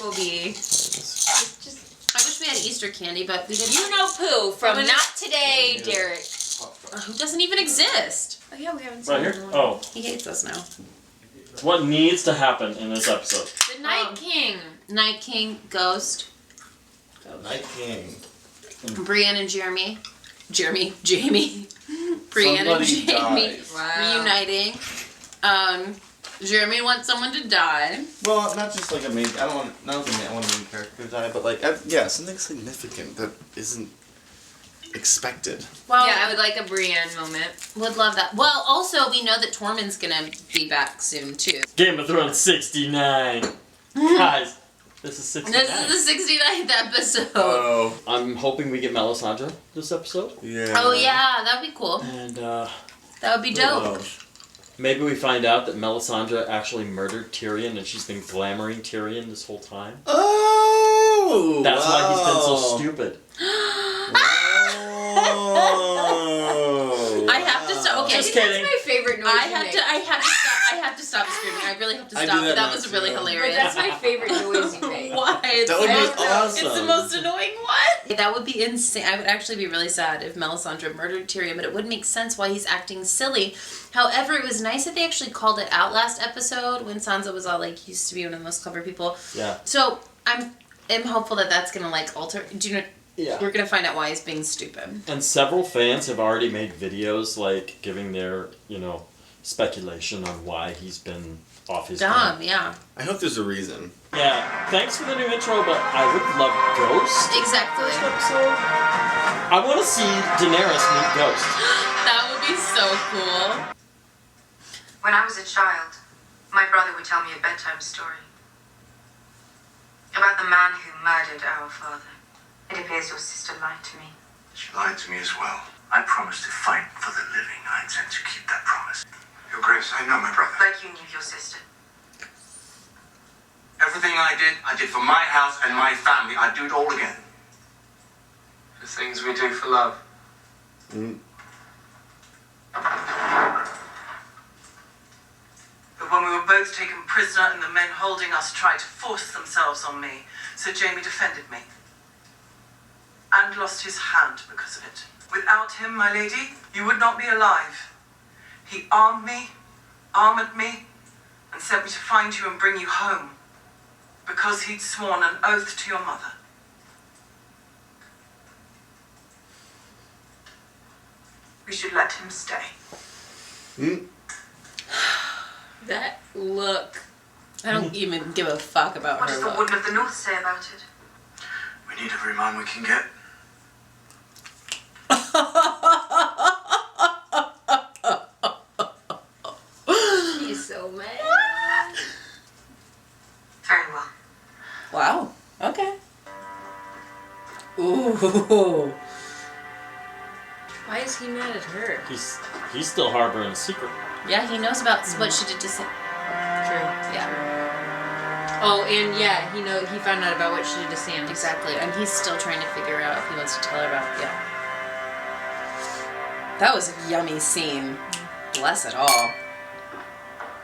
Kobe. I wish we had Easter candy, but we didn't. You know poo from Not Today, Derek. Who doesn't even exist? Oh yeah, we haven't seen Right here? him. Oh. He hates us now. What needs to happen in this episode? The Night King. Night King, Ghost. Night King. Brienne and Jamie. Jamie. Brienne and Somebody Jamie dies. Wow. reuniting. Jeremy wants someone to die. Well, not just like a main. I want a main character to die, but like something significant that isn't expected. Well, Yeah, I would like a Brienne moment. would love that. Well, also we know that Tormund's gonna be back soon too. Game of Thrones 69. Guys, this is 69. This is the 69th episode. Oh. I'm hoping we get Melisandre this episode. Yeah. Oh yeah, that'd be cool. And That would be dope. maybe we find out that Melisandre actually murdered Tyrion and she's been glamoring Tyrion this whole time. Oh. That's why he's been so stupid. Oh. I have to stop. Okay, Just kidding. That's my favorite noise I you have make. to. I have to stop screaming. I really have to I stop. do that That now, was really too. But hilarious. that's my favorite noise you make. Why? That would be It's the awesome. most annoying one. That would be insane. I would actually be really sad if Melisandre murdered Tyrion, but it would make sense why he's acting silly. However, it was nice that they actually called it out last episode when Sansa was all like, used to be one of the most clever people. Yeah. So I'm hopeful that that's gonna like alter. Do you know? Yeah. We're gonna find out why he's being stupid. And several fans have already made videos like giving their, speculation on why he's been off his Dumb, game. yeah. I hope there's a reason. Yeah, thanks for the new intro, but I would love Ghost Exactly. first episode. I want to see Daenerys meet Ghost. That would be so cool. When I was a child, my brother would tell me a bedtime story about the man who murdered our father. It appears your sister lied to me. She lied to me as well. I promised to fight for the living. I intend to keep that promise. Your Grace, I know my brother. Like you knew your sister. Everything I did for my house and my family. I'd do it all again. The things we do for love. But when we were both taken prisoner and the men holding us tried to force themselves on me, Sir Jaime defended me. And lost his hand because of it. Without him, my lady, you would not be alive. He armed me, armoured me, and sent me to find you and bring you home. Because he'd sworn an oath to your mother. We should let him stay. That look. I don't even give a fuck about What her does the look. Wood of the North say about it? We need every man we can get. He's so mad. Very well. Wow. Okay. Ooh. Why is he mad at her? He's still harboring a secret. Yeah, he knows about what she did to Sam. True. Yeah. Oh, and yeah, he found out about what she did to Sam. Exactly. And he's still trying to figure out if he wants to tell her about. Yeah. That was a yummy scene. Bless it all.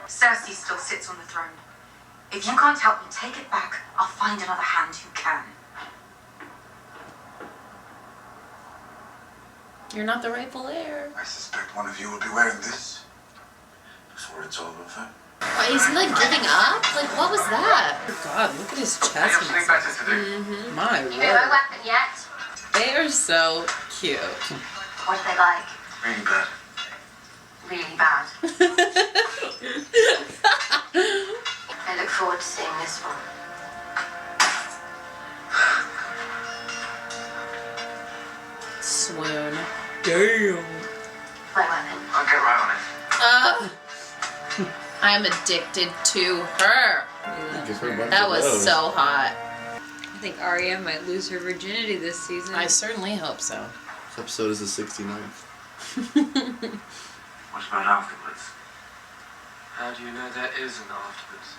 Cersei still sits on the throne. If you can't help me take it back, I'll find another hand who can. You're not the rightful heir. I suspect one of you will be wearing this before it's all over. Why, is he like giving up? Like, what was that? Oh God, look at his I have chest. something better to do. My You know my word. weapon yet? They are so cute. What are they like? Really bad. Really bad. I look forward to seeing this one. Swoon. Damn. My weapon. I'll get right on it. I'm addicted to her. Give her a bunch That of was those. so hot. I think Arya might lose her virginity this season. I certainly hope so. This episode is the 69th. What about afterwards? How do you know there is an afterwards?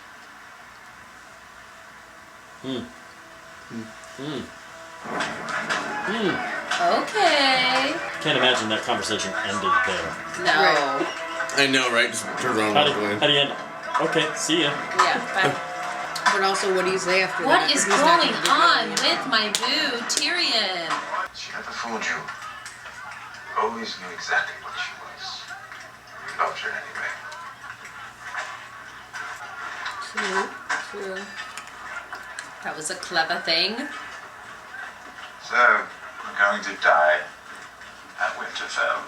Okay. Can't imagine that conversation ended there. No. I know, right? Just turn around and walk away. How do you end? Okay, see ya. Yeah, bye. But also, what do you say after What that? is He's not going gonna give on you with my boo, Tyrion? She never fooled you. You always knew exactly what she was. You loved her anyway. True. That was a clever thing. So, we're going to die at Winterfell.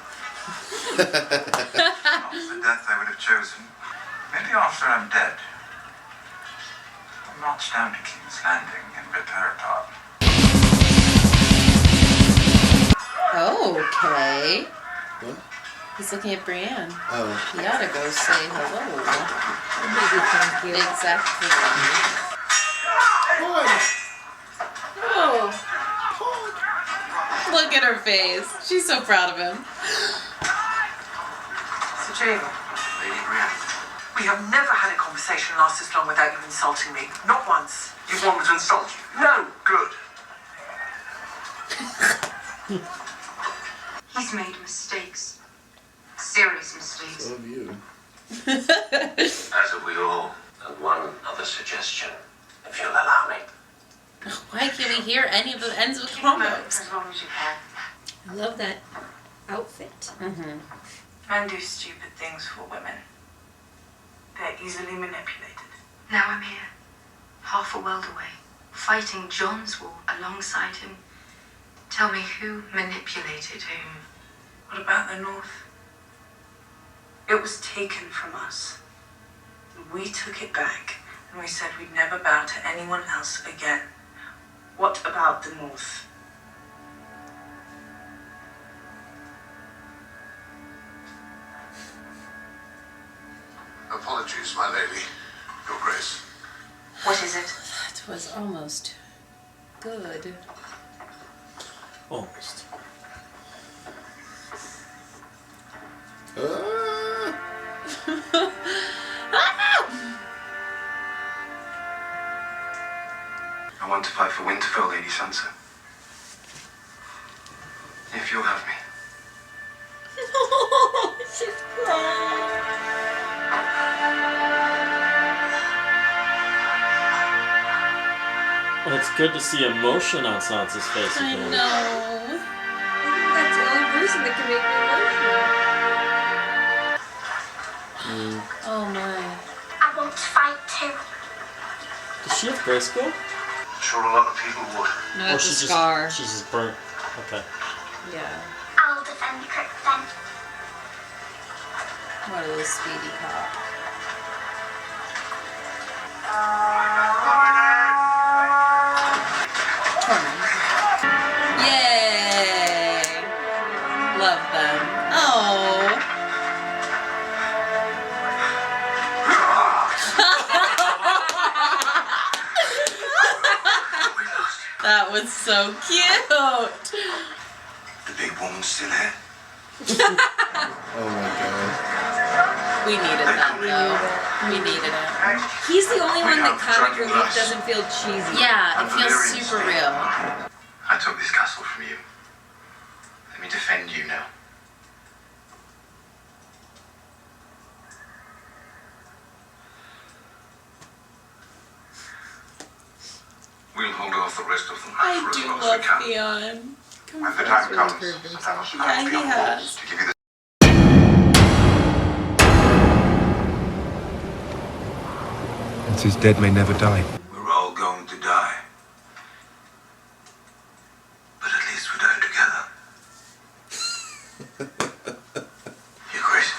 Not the death I would have chosen. Maybe after I'm dead. I'll march down to King's Landing and rip her apart. Okay. What? He's looking at Brienne. Oh. He ought to go say hello. Maybe thank you. Exactly. Oh. Look at her face. She's so proud of him. Sir Jaime, Lady Brienne. we have never had a conversation last this long without you insulting me. Not once. You want me to insult you? No. Good. He's made mistakes. Serious mistakes. So have you. As have we all. And one other suggestion, if you'll allow me. Why can't we hear any of the ends of Keep them combos? as long as you can. I love that outfit. Mm-hmm. Men do stupid things for women. They're easily manipulated. Now I'm here, half a world away, fighting Jon's war alongside him. Tell me who manipulated whom. What about the North? It was taken from us. We took it back, and we said we'd never bow to anyone else again. What about the North? Apologies, my lady. Your Grace. What is it? That was almost good. Almost. I want to fight for Winterfell, Lady Sansa. If you'll have me. She's crying. Well, it's good to see emotion on Sansa's face I again. know. I think that's the only person that can make me emotional. Oh my. I want to fight too. Does she have grayscale? Sure, a lot of people would. No, Or it's a she's scar. just she's just burnt. Okay. Yeah. I'll defend Kirk then. What a little speedy cop. Yay! Love them. Oh. That was so cute. The big woman's still here. Oh my god. We needed that though. We needed it. He's the only one that have comic dragon relief glass. doesn't feel cheesy. Yeah, And it feels Valyrian super steel. real. I took this castle from you. Let me defend you now. We'll hold off the rest of them I for as do long as love we can. Theon. When the time really comes, proved I'll himself. stand Yeah, he beyond has. walls to give you the And his dead may never die. We're all going to die. But at least we die together. Your Grace.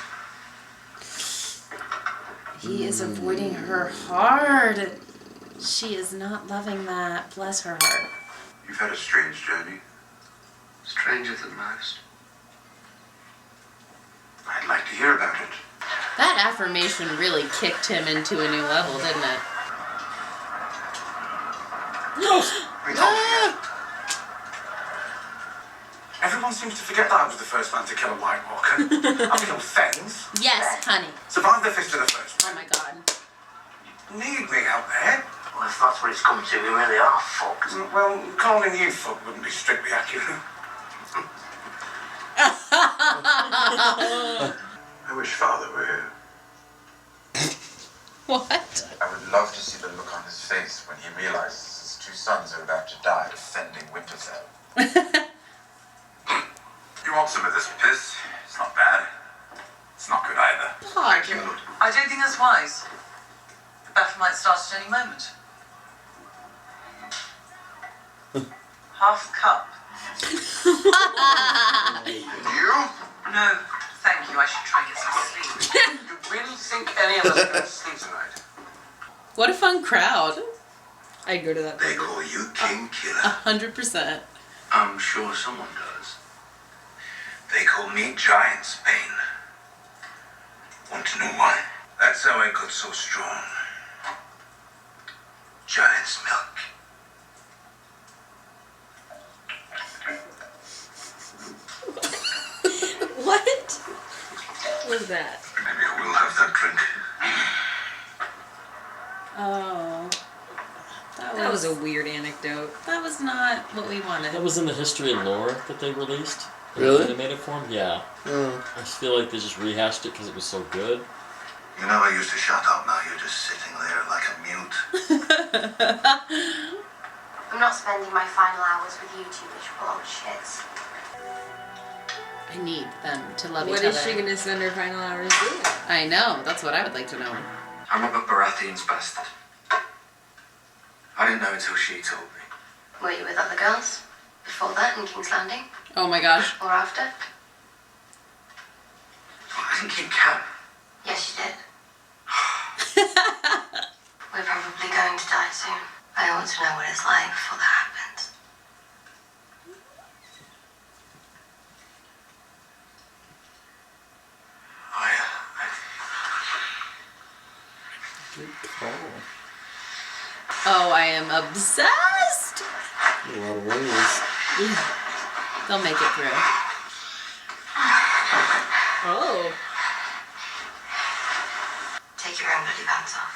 He is avoiding her hard. She is not loving that. Bless her heart. You've had a strange journey. Stranger than most. I'd like to hear about it. That affirmation really kicked him into a new level, didn't it? We told you. Everyone seems to forget that I was the first man to kill a White Walker. I've killed Fens. Yes, honey. Survived the Fist of the First. Oh my god. Need me out there? Well, if that's what it's come to, we really are fucked. Well, calling you fuck wouldn't be strictly accurate. I wish Father were here. What? I would love to see the look on his face when he realizes his two sons are about to die defending Winterfell. You want some of this piss? It's not bad. It's not good either. Thank you. I don't think that's wise. The battle might start at any moment. Half cup. You? No, thank you. I should try and get some sleep. You really think any of us are going to sleep tonight? What a fun crowd. I'd go to that. They call you King Killer. 100%. I'm sure someone does. They call me Giant Spain. Want to know why? That's how I got so strong. Giant's milk. What was that? Maybe I will have that drink. Oh. That was a weird anecdote. That was not what we wanted. That was in the history and lore that they released. Really? In animated form? Yeah. Oh. I just feel like they just rehashed it because it was so good. You know I used to shut up, now you're just sitting there like a mute. I'm not spending my final hours with you two miserable old shits. I need them to love What each other. is she gonna spend her final hours doing? I know. That's what I would like to know. I'm Robert Baratheon's bastard. I didn't know until she told me. Were you with other girls? Before that in King's Landing? Oh my gosh. Or after? I didn't keep count. Yes, you did. We're probably going to die soon. I want to know what it's like before that happens. Good call. Oh, I am obsessed. A lot of ways. Yeah. They'll make it through. Oh. Take your own bloody pants off.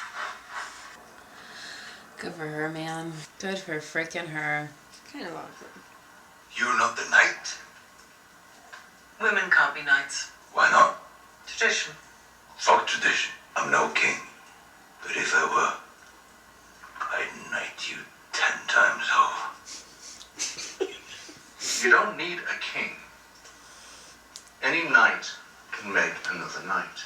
Good for her, man. Good for frickin' her. Kind of awesome. You're not the knight? Women can't be knights. Why not? Tradition. Fuck tradition. I'm no king. But if I were, I'd knight you 10 times over. You don't need a king. Any knight can make another knight.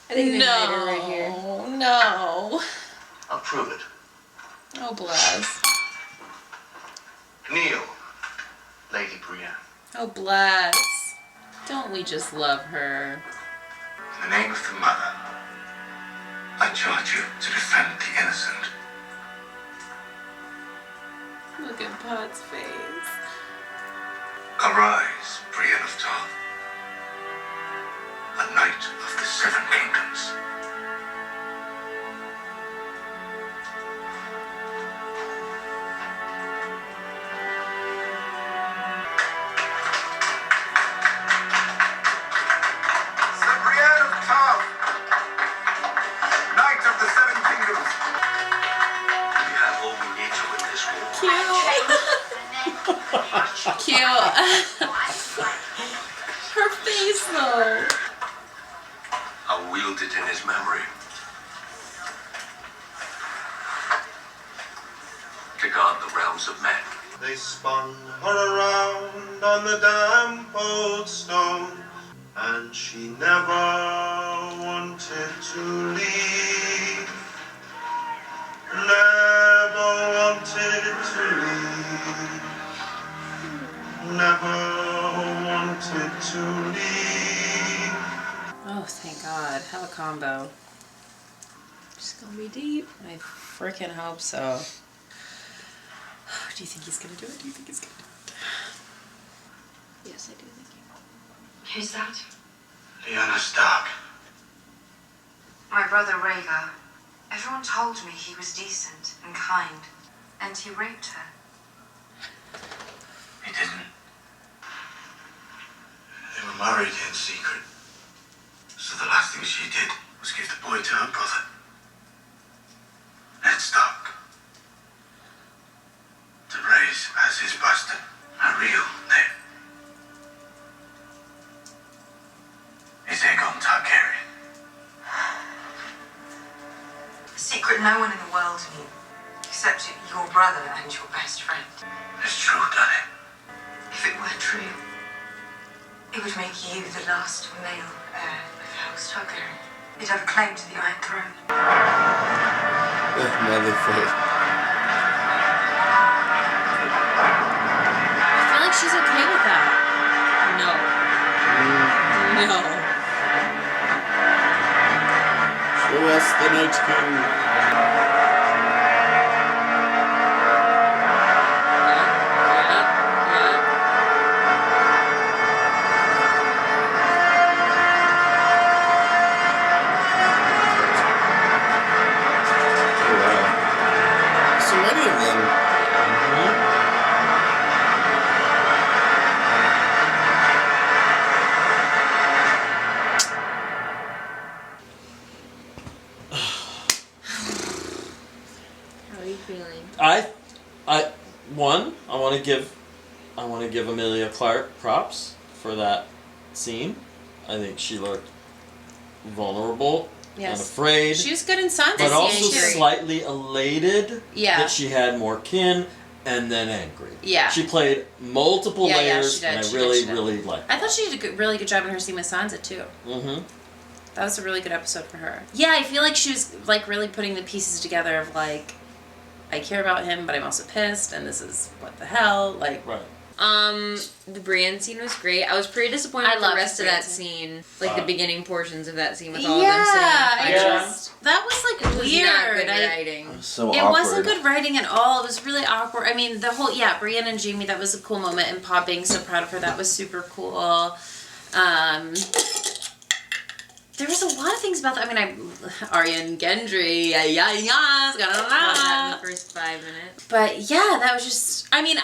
I think they made her right here. No. I'll prove it. Oh, bless. Kneel, Lady Brienne. Oh, bless. Don't we just love her? In the name of the Mother, I charge you to defend the innocent. Look at Pot's face. Arise, Brienne of Tarth, a knight of the Seven Kingdoms. Sir Brienne of Tarth, knight of the Seven Kingdoms. We have all we need to win this war. Cute. Her face, though. I'll wield it in his memory. To guard the realms of men. They spun her around on the damp old stone, and she never wanted to leave. Never wanted to leave. Never wanted to leave. Oh, thank God. Have a combo. It's gonna be deep. I freaking hope so. Do you think he's gonna do it? Do you think he's gonna do it? Yes, I do think you. Who's that? Lyanna Stark. My brother Rhaegar. Everyone told me he was decent and kind, and he raped her. He didn't. They were married in secret. So the last thing she did was give the boy to her brother. Ned Stark. To raise as his bastard, a real Ned. Is Aegon Targaryen. brother and your best friend. It's true, Danny. If it were true, it would make you the last male heir of House Targaryen. You'd have a claim to the Iron Throne. Motherfucker. I feel like she's okay with that. No. No. Show us the Night King. I want to give Emilia Clarke props for that scene. I think she looked vulnerable and afraid. She was good in Sansa, but also slightly elated that she had more kin, and then angry. Yeah. She played multiple layers, and I really liked it. I thought she did a really good job in her scene with Sansa too. Mm-hmm. That was a really good episode for her. Yeah, I feel like she was like really putting the pieces together of like, I care about him, but I'm also pissed, and this is what the hell, like. Right. The Brienne scene was great. I was pretty disappointed with the rest of that scene, like the beginning portions of that scene with all of them sitting and fighting. That was like weird. Not good writing. It wasn't good writing at all. It was really awkward. I mean, the whole Brienne and Jaime, that was a cool moment, and Pa being so proud of her, that was super cool. There was a lot of things about that. I mean, Arya and Gendry, in the first 5 minutes. But yeah, that was just. I mean,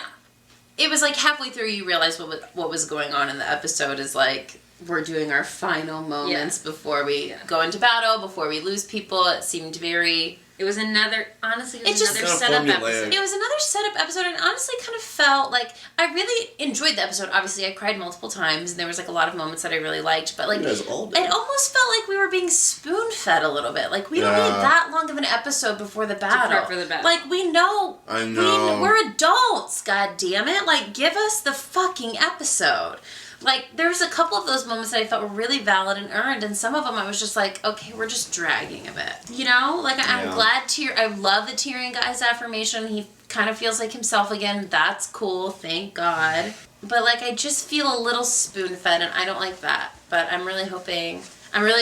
it was like halfway through you realize what was going on in the episode is like we're doing our final moments before we go into battle, before we lose people. It seemed very. It was another. Honestly, it was another setup episode. It was another setup episode, and honestly, kind of felt like I really enjoyed the episode. Obviously, I cried multiple times, and there was like a lot of moments that I really liked. But like, it almost felt like we were being spoon fed a little bit. Like we don't need that long of an episode before the battle. To prep for the battle. Like we know. I know. We're adults. God damn it! Like give us the fucking episode. Like, there was a couple of those moments that I felt were really valid and earned, and some of them I was just like, okay, we're just dragging a bit. You know? Like, I'm glad I love the Tyrion guy's affirmation. He kind of feels like himself again. That's cool. Thank God. But, like, I just feel a little spoon-fed, and I don't like that. But I'm really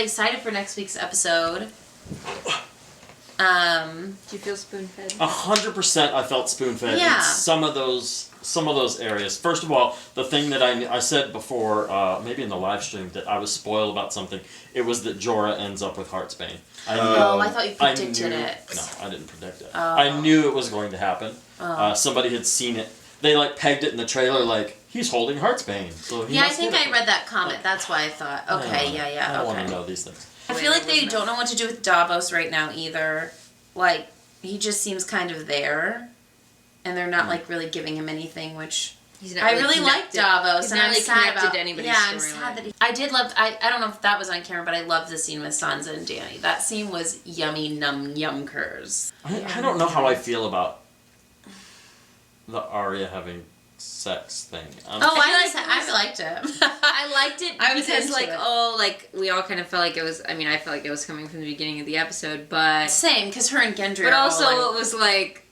excited for next week's episode. Do you feel spoon-fed? 100% I felt spoon-fed in some of those areas. First of all, the thing that I said before, maybe in the live stream, that I was spoiled about something, it was that Jorah ends up with Heartsbane. I thought you predicted it. No, I didn't predict it. I knew it was going to happen. Somebody had seen it. They like pegged it in the trailer like, he's holding Heartsbane. So I think I read that comment. That's why I thought, okay, I don't want to know these things. I feel like they don't know what to do with Davos right now either. Like, he just seems kind of there. And they're not, like, really giving him anything, which... I really like Davos. He's not really connected to anybody's storyline. I'm sad that I did love... I don't know if that was on camera, but I loved the scene with Sansa and Dany. That scene was yummy, yumkers. I don't know how I feel about the Arya having sex thing. I liked it. I liked it because, like, it. We all kind of felt like it was... I mean, I felt like it was coming from the beginning of the episode, but... Same, because her and Gendry But are also, all, it was, like...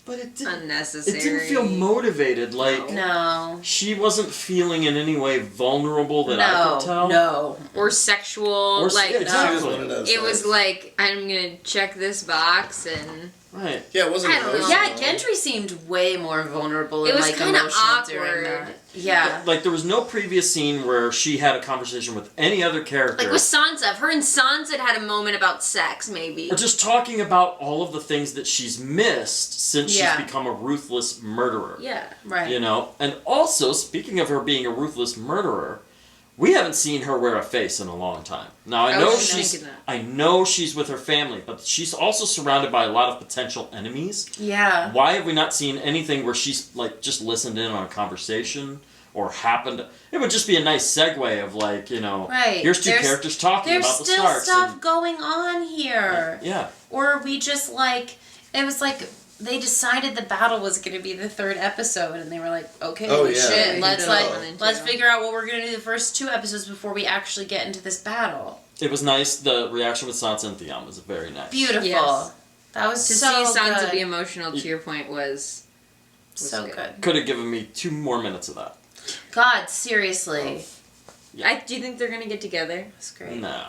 But it didn't... Unnecessary. It didn't feel motivated, like... No. She wasn't feeling in any way vulnerable that I could tell. No. Or sexual, exactly. It was like, I'm gonna check this box and... Right. Yeah, it wasn't emotional. Yeah, Gendry seemed way more vulnerable and, like, emotional. It was kind of awkward. Yeah. Like, there was no previous scene where she had a conversation with any other character. Like with Sansa. Her and Sansa had a moment about sex, maybe. Or just talking about all of the things that she's missed since she's become a ruthless murderer. Yeah, right. You know? And also, speaking of her being a ruthless murderer, we haven't seen her wear a face in a long time. Now, I know she's with her family, but she's also surrounded by a lot of potential enemies. Yeah. Why have we not seen anything where she's, like, just listened in on a conversation or happened? It would just be a nice segue of, like, you know, here's two characters talking about the Starks. There's still stuff going on here. Yeah. Or we just, like, it was like they decided the battle was going to be the 3rd episode, and they were like, okay, shit, let's figure out what we're going to do the first 2 episodes before we actually get into this battle. It was nice. The reaction with Sansa and Theon was very nice. Beautiful. Yes. That was to so see Sansa good. be emotional, to your point, was so good. Could have given me 2 more minutes of that. God, seriously. Yeah. Do you think they're going to get together? That's great. No.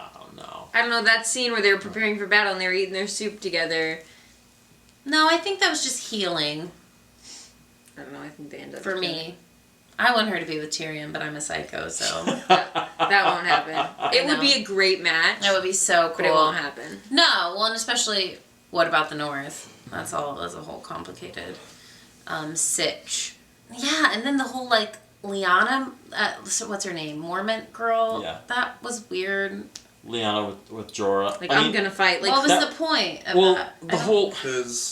I don't know, that scene where they were preparing for battle and they were eating their soup together. No, I think that was just healing. I don't know, I think they end up for together. me. I want her to be with Tyrion, but I'm a psycho, so... that won't happen. It would be a great match. That would be so cool. But it won't happen. No, well, and especially, what about the North? That's a whole complicated sitch. Yeah, and then the whole, like, Lyanna, what's her name? Mormont girl? Yeah. That was weird. Lyanna with Jorah. Like, I'm gonna fight. Like, what was the point of that? The whole...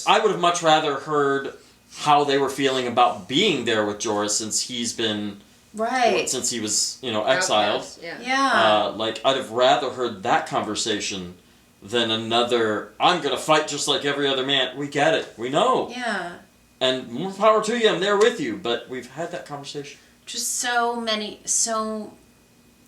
I would have much rather heard how they were feeling about being there with Jorah since he's been... Right. Since he was, exiled. Yeah. Like, I'd have rather heard that conversation than another, I'm gonna fight just like every other man. We get it. We know. Yeah. And more power to you, I'm there with you. But we've had that conversation. Just so many, this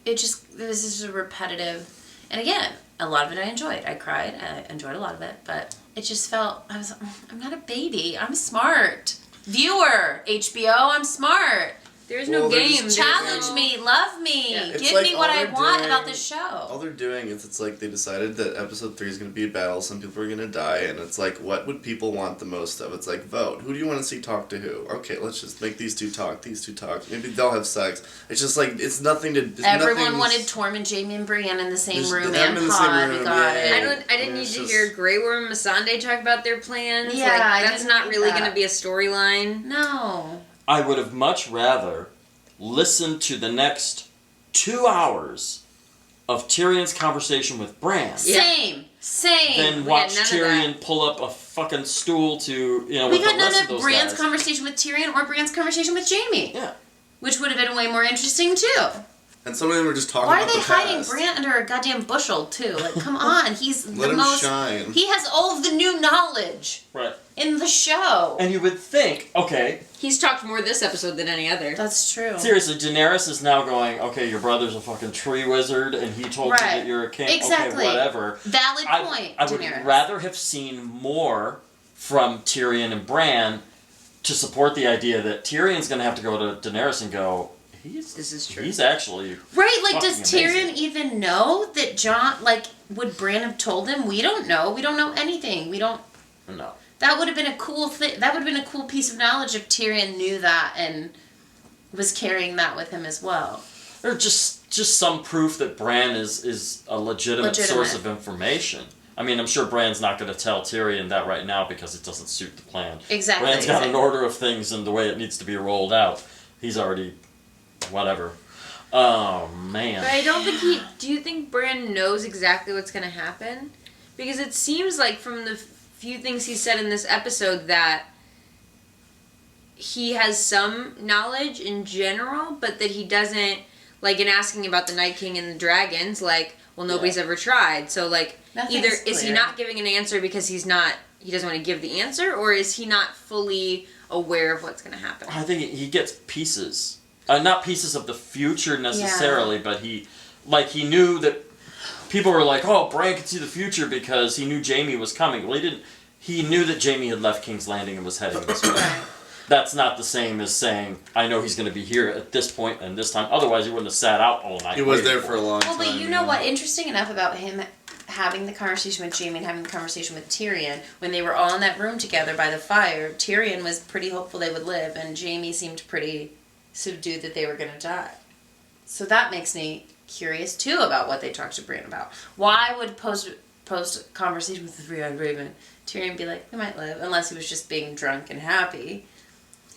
is a repetitive... And again, a lot of it I enjoyed. I cried. I enjoyed a lot of it. But it just felt... I'm not a baby. I'm smart. Viewer. HBO, I'm smart. There's no game. Challenge me. Love me. Yeah. Give like me what I want about this show. All they're doing is it's like they decided that episode 3 is going to be a battle. Some people are going to die. And it's like, what would people want the most of? It's like, vote. Who do you want to see talk to who? Okay, let's just make these 2 talk. These 2 talk. Maybe they'll have sex. It's just like, it's nothing to... Everyone wanted Tormund, Jaime, and Brienne in the same room. And Pod. We got it. I didn't need to hear Grey Worm and Missandei talk about their plans. Yeah, like, that's not really going to be a storyline. No. I would have much rather listened to the next 2 hours of Tyrion's conversation with Bran. Same. Then watch Tyrion pull up a fucking stool to, we with got the rest none of those of Bran's guys. conversation with Tyrion or Bran's conversation with Jaime. Yeah. Which would have been way more interesting, too. And some of them were just talking Why about the past. Why are they hiding Bran under a goddamn bushel, too? Like, come on. He's Let the him most... shine. He has all of the new knowledge. Right. In the show. And you would think, okay... He's talked more this episode than any other. That's true. Seriously, Daenerys is now going, okay, your brother's a fucking tree wizard, and he told you that you're a king. Exactly. Okay, whatever. Valid point, I would rather have seen more from Tyrion and Bran to support the idea that Tyrion's going to have to go to Daenerys and go, this is true. He's actually right, like, does Tyrion amazing. even know that Jon, like, would Bran have told him? We don't know. We don't know anything. We don't... No. That would have been a cool thing. That would have been a cool piece of knowledge if Tyrion knew that and was carrying that with him as well. Or just some proof that Bran is a legitimate source of information. I mean, I'm sure Bran's not going to tell Tyrion that right now because it doesn't suit the plan. Exactly. Bran's got an order of things and the way it needs to be rolled out. He's already... whatever. Oh, man. But I don't think do you think Bran knows exactly what's going to happen? Because it seems like from the few things he said in this episode that he has some knowledge in general, but that he doesn't, like, in asking about the Night King and the dragons, like, well, nobody's ever tried. So, like, either is he not giving an answer because he doesn't want to give the answer, or is he not fully aware of what's going to happen? I think he gets pieces. Not pieces of the future necessarily, but he knew that people were like, oh, Bran could see the future because he knew Jaime was coming. Well, he knew that Jaime had left King's Landing and was heading this way. That's not the same as saying, I know he's going to be here at this point and this time. Otherwise, he wouldn't have sat out all night. He was there for a long time. Well, but you know what? Interesting enough about him having the conversation with Jaime and having the conversation with Tyrion, when they were all in that room together by the fire, Tyrion was pretty hopeful they would live, and Jaime seemed pretty subdued that they were going to die. So that makes me curious, too, about what they talked to Brienne about. Why would post conversation with the three-eyed raven, Tyrion be like, we might live, unless he was just being drunk and happy.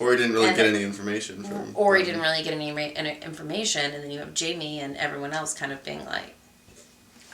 Or he didn't really get any information from him. Or he didn't really get any information, and then you have Jaime and everyone else kind of being like...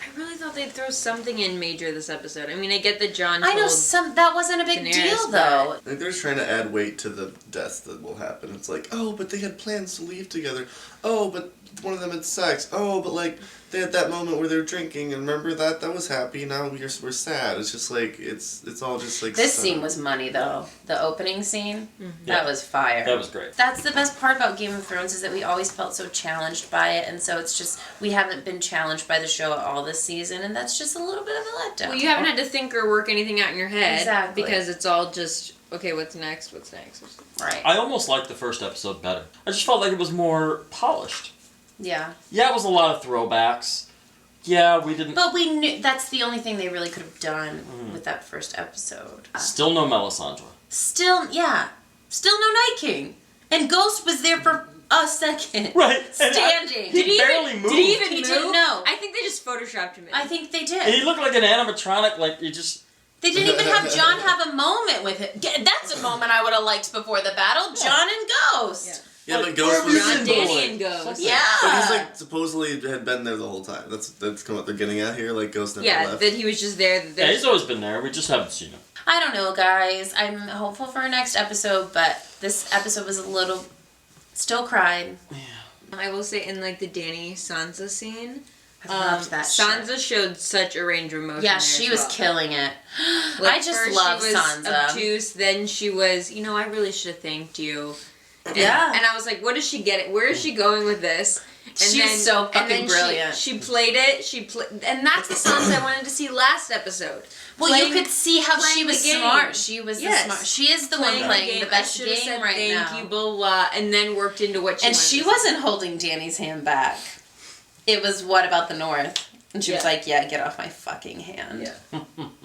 I really thought they'd throw something in major this episode. I mean, I get that Jon told that wasn't a big Daenerys, deal, though. I think they're just trying to add weight to the deaths that will happen. It's like, oh, but they had plans to leave together. Oh, but one of them had sex. Oh, but, like, they had that moment where they're drinking, and remember that was happy. Now we're sad. It's just like it's all just like. This scene was money though. The opening scene, that was fire. That was great. That's the best part about Game of Thrones is that we always felt so challenged by it, and so it's just we haven't been challenged by the show at all this season, and that's just a little bit of a letdown. Well, you haven't had to think or work anything out in your head. Exactly. Because it's all just, okay, what's next? Right. I almost liked the first episode better. I just felt like it was more polished. Yeah. Yeah, it was a lot of throwbacks. Yeah, we didn't... But we knew that's the only thing they really could have done with that first episode. Still no Melisandre. Still no Night King. And Ghost was there for a second. Right. Standing. He barely moved. Did he even move? didn't know. I think they just photoshopped him in. I think they did. And he looked like an animatronic, like, he just... They didn't even have Jon have a moment with him. That's a moment I would have liked before the battle. Jon and Ghost. Yeah, but Ghost was Jon, Dany, and Ghost. Yeah. But he's like supposedly had been there the whole time. That's kind of what they're getting at here. Like Ghost never left. That he was just there. Yeah, he's always been there. We just haven't seen him. I don't know, guys. I'm hopeful for our next episode, but this episode was a little... Still cried. Yeah. I will say, in like the Dany Sansa scene, I loved that Sansa shit. showed such a range of emotion. Yeah, she was killing it. Like, I just first love she was Sansa. obtuse, then she was, I really should have thanked you. And, Yeah. And I was like, what is she getting? Where is she going with this? And She's so fucking brilliant. She played it. And that's the Sansa I wanted to see last episode. Well, you could see how she was the game. smart. She was the smart. She is the one playing the best game said, right thank now. Thank you, blah, blah, and then worked into what she And wanted she to say. wasn't holding Dany's hand back. It was, what about the North? And she was like, yeah, get off my fucking hand. Yeah.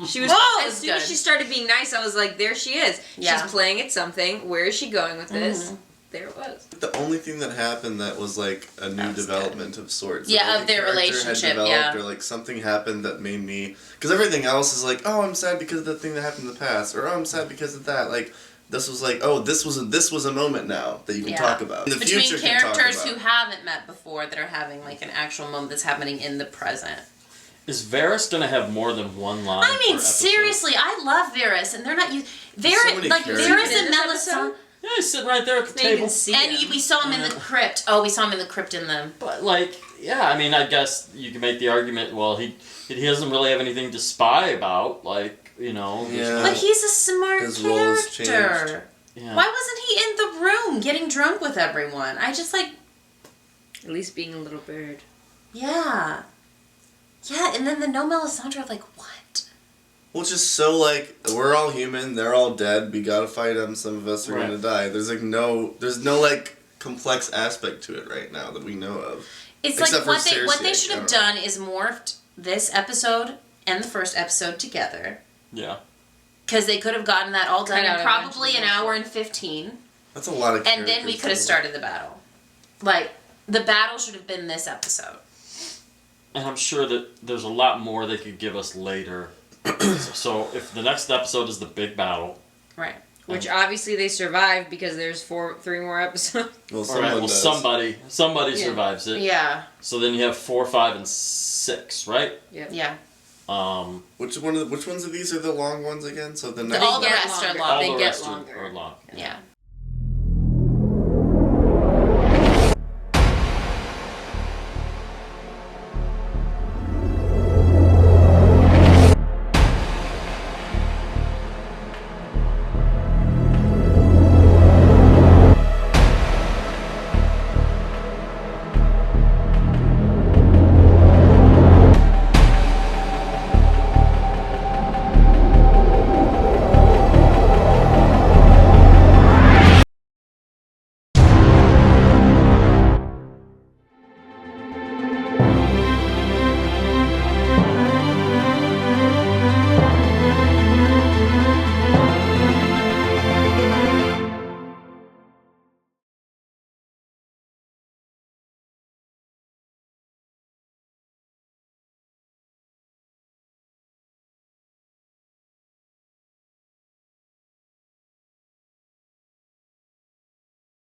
She was. Whoa, as soon as she started being nice, I was like, there she is. Yeah. She's playing at something. Where is she going with this? There it was. The only thing that happened that was like a new development of sorts. Yeah, like of their relationship, yeah. Or like something happened that made me... Because everything else is like, oh, I'm sad because of the thing that happened in the past. Or, oh, I'm sad because of that. Like, this was like, oh, this was a moment now that you can talk about. In the Between future characters can talk who haven't met before that are having like an actual moment that's happening in the present. Is Varys gonna have more than one line? I mean, per episode? seriously, I love Varys, and they're not used. many Varys characters. and Melisandre. Yeah, he's sitting right there at the table. We saw him in the crypt. Oh, we saw him in the crypt in the... But, like, yeah, I mean, I guess you can make the argument, well, he doesn't really have anything to spy about, like, Yeah. But he's a smart His role has character. Yeah. Why wasn't he in the room getting drunk with everyone? I just, like... At least being a little bird. Yeah. Yeah, and then the no Melisandre, like, what? Well, it's just so, like, we're all human, they're all dead, we gotta fight them, some of us are gonna die. There's no, like, complex aspect to it right now that we know of. It's Except like, for what they Cersei, should have done is morphed this episode and the first episode together. Yeah. Because they could have gotten that all done Cut in out probably an hour and 15. That's a lot of And then we could have started the battle. Like, the battle should have been this episode. And I'm sure that there's a lot more they could give us later. So if the next episode is the big battle, right? Which obviously they survived because there's 3 more episodes. Well, somebody survives it. Yeah. So then you have 4, 5, and 6, right? Yep. Yeah. Which ones of these are the long ones again? So the next all the rest are long. All They the get rest longer. are long. Yeah.